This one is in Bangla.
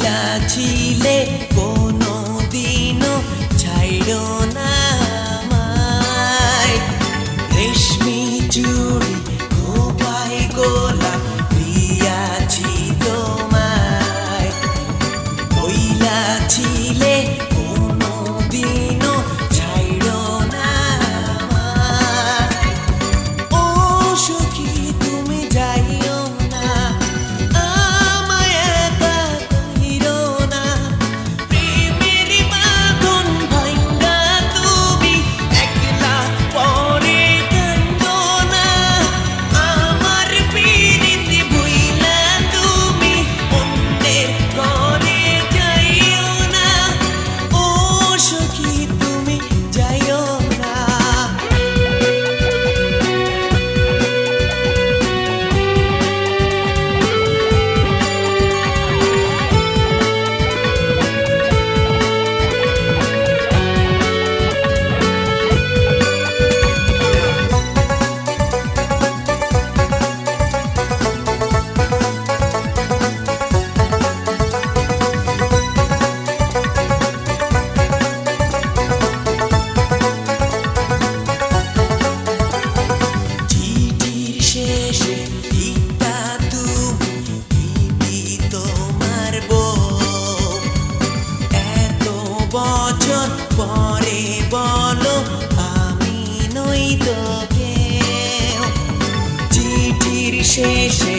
মহিলা ছিলে কোনো দিনও ছাইড়ো না আমায়। রেশমি চুড়ি খোপায় গোলাপ দিয়াছি তোমায়। মহিলা ছিলে কোনো দিনও ছাইড়ো না আমায়। ও সখী তুমি যাইও না, আমায় একা কইরো না। প্রেমের বাঁধন ভাঙ্গা তুমি একলা পরে কান্দো না। আমার পিরিতি ভুইলা তুমি অন্যের ঘরে যাইও না। ও সখী তুমি যাইও না। চিঠির শেষে লিখতা তুমি দিদি তোমার বউ। এত বছর পরে বলো আমি নই তো কেউ। চিঠির শেষে